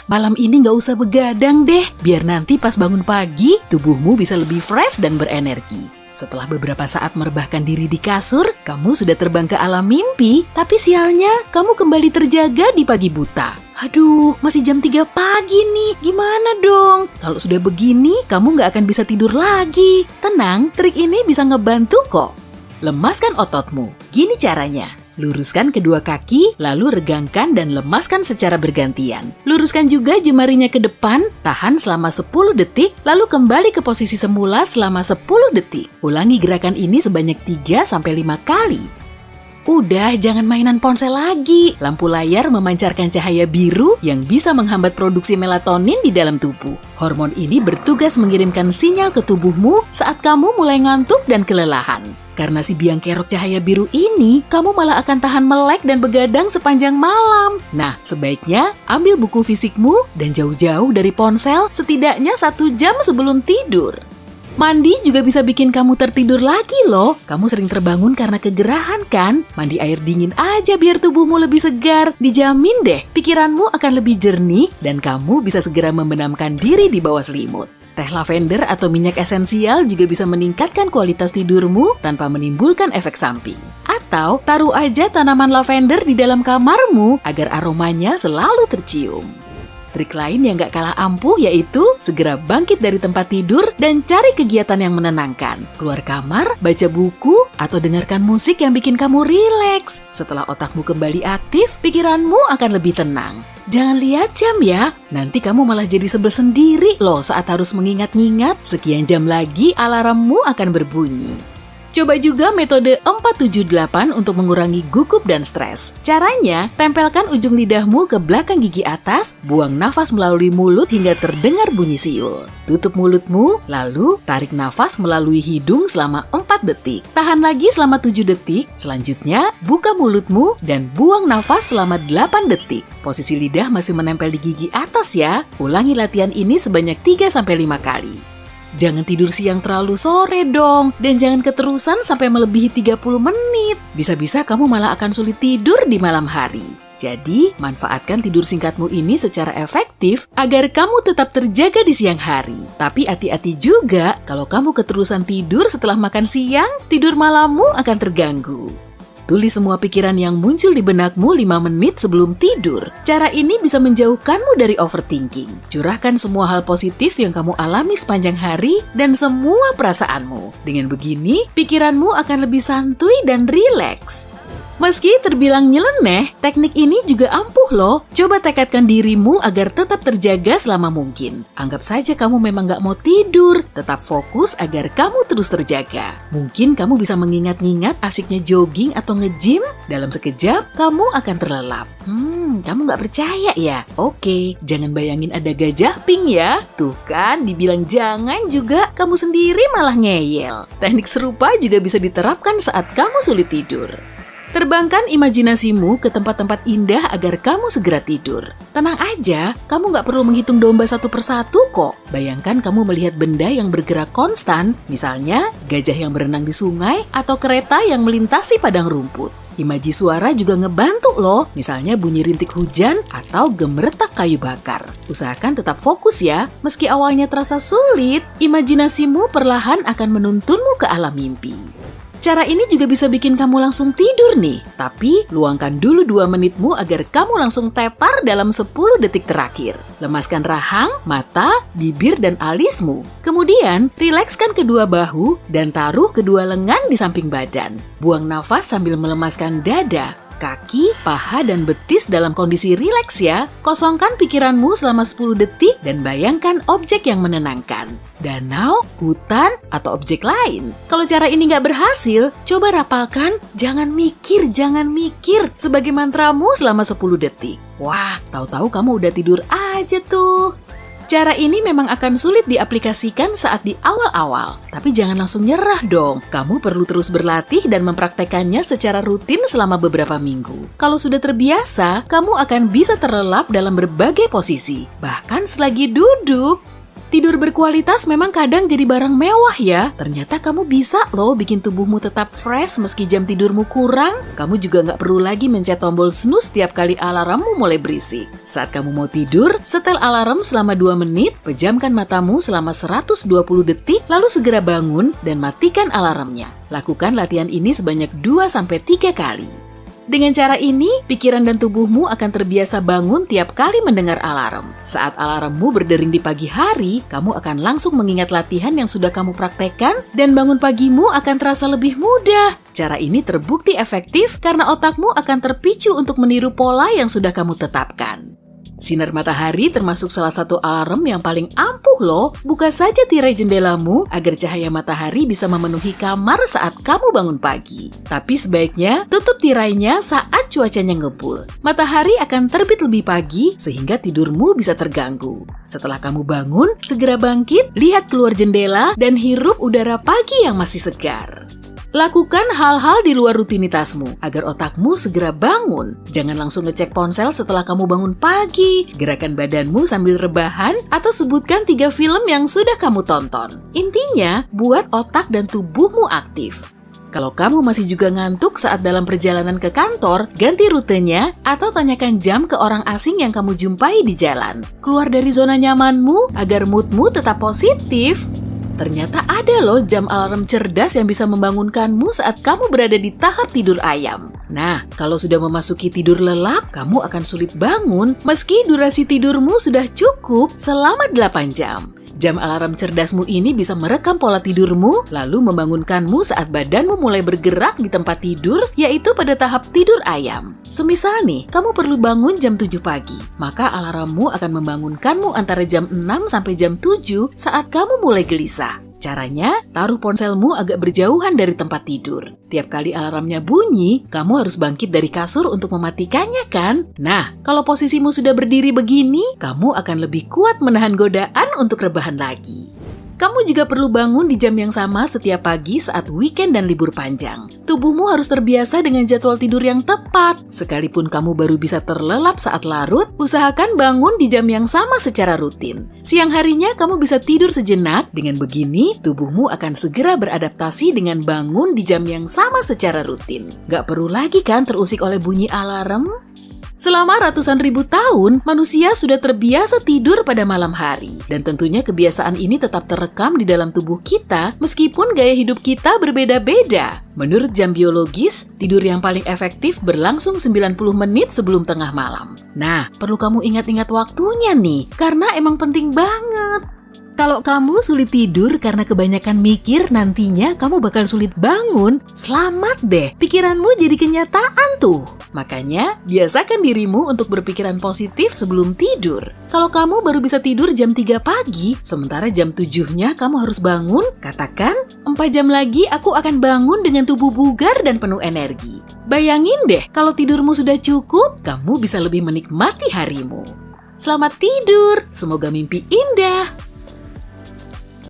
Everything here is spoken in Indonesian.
Malam ini nggak usah begadang deh, biar nanti pas bangun pagi, tubuhmu bisa lebih fresh dan berenergi. Setelah beberapa saat merebahkan diri di kasur, kamu sudah terbang ke alam mimpi, tapi sialnya kamu kembali terjaga di pagi buta. Aduh, masih jam 3 pagi nih, gimana dong? Kalau sudah begini, kamu nggak akan bisa tidur lagi. Tenang, trik ini bisa ngebantu kok. Lemaskan ototmu, gini caranya. Luruskan kedua kaki, lalu regangkan dan lemaskan secara bergantian. Luruskan juga jemarinya ke depan, tahan selama 10 detik, lalu kembali ke posisi semula selama 10 detik. Ulangi gerakan ini sebanyak 3-5 kali. Udah, jangan mainan ponsel lagi. Lampu layar memancarkan cahaya biru yang bisa menghambat produksi melatonin di dalam tubuh. Hormon ini bertugas mengirimkan sinyal ke tubuhmu saat kamu mulai ngantuk dan kelelahan. Karena si biang kerok cahaya biru ini, kamu malah akan tahan melek dan begadang sepanjang malam. Nah, sebaiknya ambil buku fisikmu dan jauh-jauh dari ponsel setidaknya 1 jam sebelum tidur. Mandi juga bisa bikin kamu tertidur lagi loh. Kamu sering terbangun karena kegerahan kan? Mandi air dingin aja biar tubuhmu lebih segar. Dijamin deh, pikiranmu akan lebih jernih dan kamu bisa segera membenamkan diri di bawah selimut. Teh lavender atau minyak esensial juga bisa meningkatkan kualitas tidurmu tanpa menimbulkan efek samping. Atau taruh aja tanaman lavender di dalam kamarmu agar aromanya selalu tercium. Trik lain yang gak kalah ampuh yaitu segera bangkit dari tempat tidur dan cari kegiatan yang menenangkan. Keluar kamar, baca buku, atau dengarkan musik yang bikin kamu rileks. Setelah otakmu kembali aktif, pikiranmu akan lebih tenang. Jangan lihat jam ya, nanti kamu malah jadi sebel sendiri loh saat harus mengingat-ingat sekian jam lagi alarmmu akan berbunyi. Coba juga metode 478 untuk mengurangi gugup dan stres. Caranya, tempelkan ujung lidahmu ke belakang gigi atas, buang nafas melalui mulut hingga terdengar bunyi siul. Tutup mulutmu, lalu tarik nafas melalui hidung selama 4 detik. Tahan lagi selama 7 detik, selanjutnya buka mulutmu dan buang nafas selama 8 detik. Posisi lidah masih menempel di gigi atas ya. Ulangi latihan ini sebanyak 3-5 kali. Jangan tidur siang terlalu sore dong, dan jangan keterusan sampai melebihi 30 menit. Bisa-bisa kamu malah akan sulit tidur di malam hari. Jadi, manfaatkan tidur singkatmu ini secara efektif agar kamu tetap terjaga di siang hari. Tapi hati-hati juga, kalau kamu keterusan tidur setelah makan siang, tidur malammu akan terganggu. Tulis semua pikiran yang muncul di benakmu 5 menit sebelum tidur. Cara ini bisa menjauhkanmu dari overthinking. Curahkan semua hal positif yang kamu alami sepanjang hari dan semua perasaanmu. Dengan begini, pikiranmu akan lebih santuy dan rileks. Meski terbilang nyeleneh, teknik ini juga ampuh loh. Coba tekadkan dirimu agar tetap terjaga selama mungkin. Anggap saja kamu memang gak mau tidur. Tetap fokus agar kamu terus terjaga. Mungkin kamu bisa mengingat-ingat asyiknya jogging atau nge-gym. Dalam sekejap, kamu akan terlelap. Kamu gak percaya ya? Oke, jangan bayangin ada gajah pink ya. Tuh kan, dibilang jangan juga, kamu sendiri malah ngeyel. Teknik serupa juga bisa diterapkan saat kamu sulit tidur. Terbangkan imajinasimu ke tempat-tempat indah agar kamu segera tidur. Tenang aja, kamu nggak perlu menghitung domba satu persatu kok. Bayangkan kamu melihat benda yang bergerak konstan, misalnya gajah yang berenang di sungai atau kereta yang melintasi padang rumput. Imaji suara juga ngebantu loh, misalnya bunyi rintik hujan atau gemeretak kayu bakar. Usahakan tetap fokus ya, meski awalnya terasa sulit, imajinasimu perlahan akan menuntunmu ke alam mimpi. Cara ini juga bisa bikin kamu langsung tidur nih. Tapi, luangkan dulu 2 menitmu agar kamu langsung tepar dalam 10 detik terakhir. Lemaskan rahang, mata, bibir, dan alismu. Kemudian, rilekskan kedua bahu dan taruh kedua lengan di samping badan. Buang nafas sambil melemaskan dada, kaki, paha, dan betis dalam kondisi rileks ya. Kosongkan pikiranmu selama 10 detik dan bayangkan objek yang menenangkan. Danau, hutan, atau objek lain. Kalau cara ini nggak berhasil, coba rapalkan jangan mikir sebagai mantramu selama 10 detik. Wah, tahu-tahu kamu udah tidur aja tuh. Cara ini memang akan sulit diaplikasikan saat di awal-awal, tapi jangan langsung nyerah dong. Kamu perlu terus berlatih dan mempraktekannya secara rutin selama beberapa minggu. Kalau sudah terbiasa, kamu akan bisa terlelap dalam berbagai posisi, bahkan selagi duduk. Tidur berkualitas memang kadang jadi barang mewah ya. Ternyata kamu bisa loh bikin tubuhmu tetap fresh meski jam tidurmu kurang. Kamu juga nggak perlu lagi mencet tombol snooze setiap kali alarmmu mulai berisik. Saat kamu mau tidur, setel alarm selama 2 menit, pejamkan matamu selama 120 detik, lalu segera bangun dan matikan alarmnya. Lakukan latihan ini sebanyak 2-3 kali. Dengan cara ini, pikiran dan tubuhmu akan terbiasa bangun tiap kali mendengar alarm. Saat alarmmu berdering di pagi hari, kamu akan langsung mengingat latihan yang sudah kamu praktekkan dan bangun pagimu akan terasa lebih mudah. Cara ini terbukti efektif karena otakmu akan terpicu untuk meniru pola yang sudah kamu tetapkan. Sinar matahari termasuk salah satu alarm yang paling ampuh loh. Buka saja tirai jendelamu agar cahaya matahari bisa memenuhi kamar saat kamu bangun pagi. Tapi sebaiknya tutup tirainya saat cuacanya ngebul. Matahari akan terbit lebih pagi sehingga tidurmu bisa terganggu. Setelah kamu bangun, segera bangkit, lihat keluar jendela, dan hirup udara pagi yang masih segar. Lakukan hal-hal di luar rutinitasmu agar otakmu segera bangun. Jangan langsung ngecek ponsel setelah kamu bangun pagi. Gerakan badanmu sambil rebahan atau sebutkan 3 film yang sudah kamu tonton. Intinya, buat otak dan tubuhmu aktif. Kalau kamu masih juga ngantuk saat dalam perjalanan ke kantor, ganti rutenya atau tanyakan jam ke orang asing yang kamu jumpai di jalan. Keluar dari zona nyamanmu agar moodmu tetap positif. Ternyata ada loh jam alarm cerdas yang bisa membangunkanmu saat kamu berada di tahap tidur ayam. Nah, kalau sudah memasuki tidur lelap, kamu akan sulit bangun meski durasi tidurmu sudah cukup selama 8 jam. Jam alarm cerdasmu ini bisa merekam pola tidurmu, lalu membangunkanmu saat badanmu mulai bergerak di tempat tidur, yaitu pada tahap tidur ayam. Semisal nih, kamu perlu bangun jam 7 pagi, maka alarmmu akan membangunkanmu antara jam 6 sampai jam 7 saat kamu mulai gelisah. Caranya, taruh ponselmu agak berjauhan dari tempat tidur. Tiap kali alarmnya bunyi, kamu harus bangkit dari kasur untuk mematikannya kan? Nah, kalau posisimu sudah berdiri begini, kamu akan lebih kuat menahan godaan untuk rebahan lagi. Kamu juga perlu bangun di jam yang sama setiap pagi saat weekend dan libur panjang. Tubuhmu harus terbiasa dengan jadwal tidur yang tepat. Sekalipun kamu baru bisa terlelap saat larut, usahakan bangun di jam yang sama secara rutin. Siang harinya kamu bisa tidur sejenak, dengan begini tubuhmu akan segera beradaptasi dengan bangun di jam yang sama secara rutin. Gak perlu lagi kan terusik oleh bunyi alarm? Selama ratusan ribu tahun, manusia sudah terbiasa tidur pada malam hari. Dan tentunya kebiasaan ini tetap terekam di dalam tubuh kita meskipun gaya hidup kita berbeda-beda. Menurut jam biologis, tidur yang paling efektif berlangsung 90 menit sebelum tengah malam. Nah, perlu kamu ingat-ingat waktunya nih, karena emang penting banget. Kalau kamu sulit tidur karena kebanyakan mikir, nantinya kamu bakal sulit bangun. Selamat deh, pikiranmu jadi kenyataan tuh. Makanya, biasakan dirimu untuk berpikiran positif sebelum tidur. Kalau kamu baru bisa tidur jam 3 pagi, sementara jam 7-nya kamu harus bangun, katakan, 4 jam lagi aku akan bangun dengan tubuh bugar dan penuh energi. Bayangin deh, kalau tidurmu sudah cukup, kamu bisa lebih menikmati harimu. Selamat tidur, semoga mimpi indah.